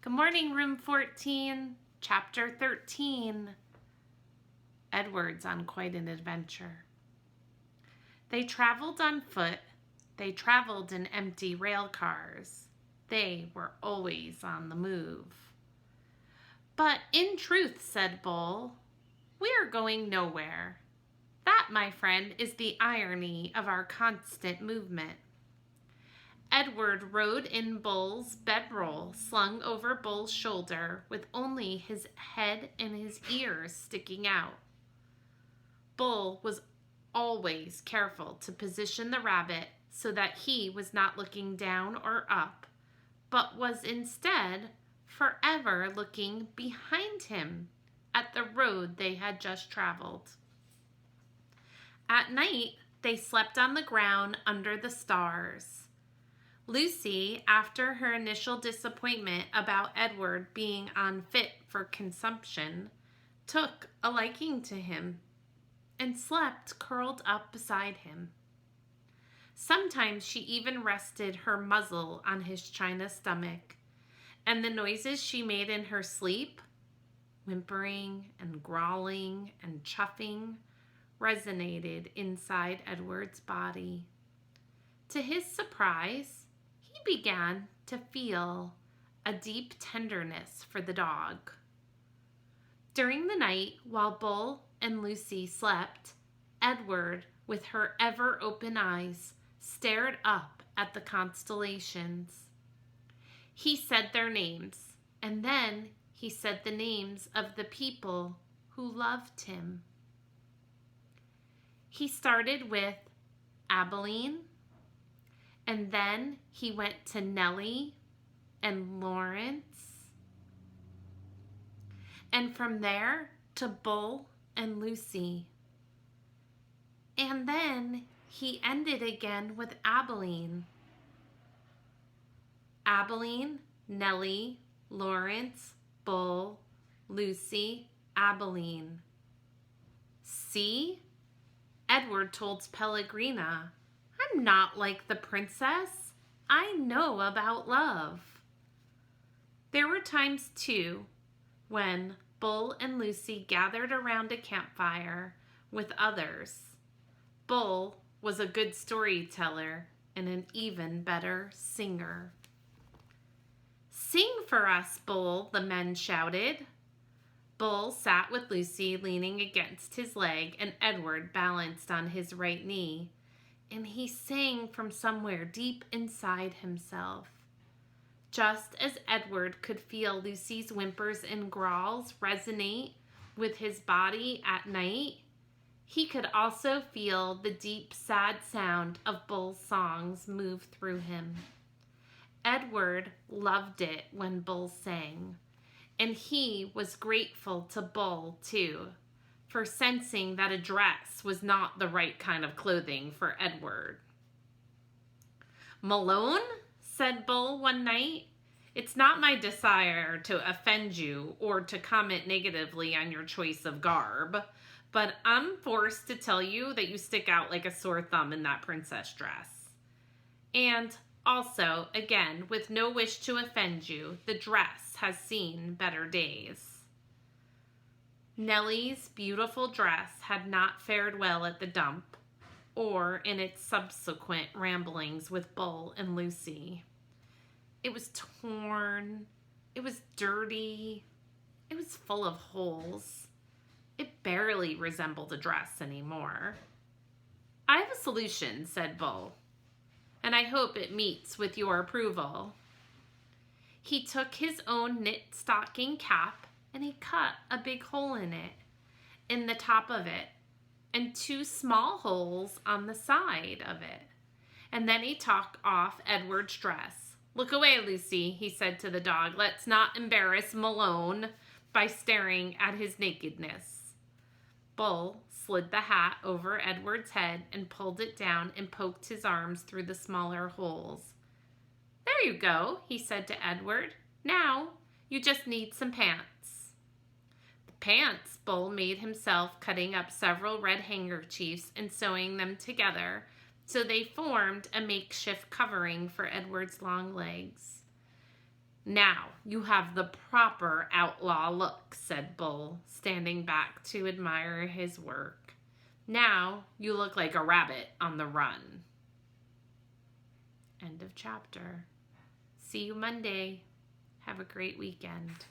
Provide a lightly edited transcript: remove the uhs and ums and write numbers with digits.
Good morning, room 14, chapter 13. Edward's on quite an adventure. They traveled on foot. They traveled in empty rail cars. They were always on the move. But in truth, said Bull, we are going nowhere. That, my friend, is the irony of our constant movement. Edward rode in Bull's bedroll, slung over Bull's shoulder, with only his head and his ears sticking out. Bull was always careful to position the rabbit so that he was not looking down or up, but was instead forever looking behind him at the road they had just traveled. At night, they slept on the ground under the stars. Lucy, after her initial disappointment about Edward being unfit for consumption, took a liking to him and slept curled up beside him. Sometimes she even rested her muzzle on his china stomach, and the noises she made in her sleep, whimpering and growling and chuffing, resonated inside Edward's body. To his surprise, he began to feel a deep tenderness for the dog. During the night, while Bull and Lucy slept, Edward, with her ever-open eyes, stared up at the constellations. He said their names, and then he said the names of the people who loved him. He started with Abilene, and then he went to Nellie and Lawrence, and from there to Bull and Lucy. And then he ended again with Abilene. Abilene, Nellie, Lawrence, Bull, Lucy, Abilene. See? Edward told Pellegrina, I'm not like the princess. I know about love. There were times, too, when Bull and Lucy gathered around a campfire with others. Bull was a good storyteller and an even better singer. Sing for us, Bull, the men shouted. Bull sat with Lucy leaning against his leg and Edward balanced on his right knee, and he sang from somewhere deep inside himself. Just as Edward could feel Lucy's whimpers and growls resonate with his body at night, he could also feel the deep, sad sound of Bull's songs move through him. Edward loved it when Bull sang, and he was grateful to Bull, too, for sensing that a dress was not the right kind of clothing for Edward. Malone, said Bull one night, it's not my desire to offend you or to comment negatively on your choice of garb, but I'm forced to tell you that you stick out like a sore thumb in that princess dress. And also, again, with no wish to offend you, the dress has seen better days. Nellie's beautiful dress had not fared well at the dump or in its subsequent ramblings with Bull and Lucy. It was torn, it was dirty, it was full of holes. It barely resembled a dress anymore. I have a solution, said Bull, and I hope it meets with your approval. He took his own knit stocking cap and he cut a big hole in the top of it, and 2 small holes on the side of it. And then he took off Edward's dress. Look away, Lucy, he said to the dog. Let's not embarrass Malone by staring at his nakedness. Bull slid the hat over Edward's head and pulled it down and poked his arms through the smaller holes. There you go, he said to Edward. Now, you just need some pants. The pants Bull made himself, cutting up several red handkerchiefs and sewing them together, so they formed a makeshift covering for Edward's long legs. Now, You have the proper outlaw look, said Bull, standing back to admire his work. Now you look like a rabbit on the run. End of chapter. See you Monday. Have a great weekend.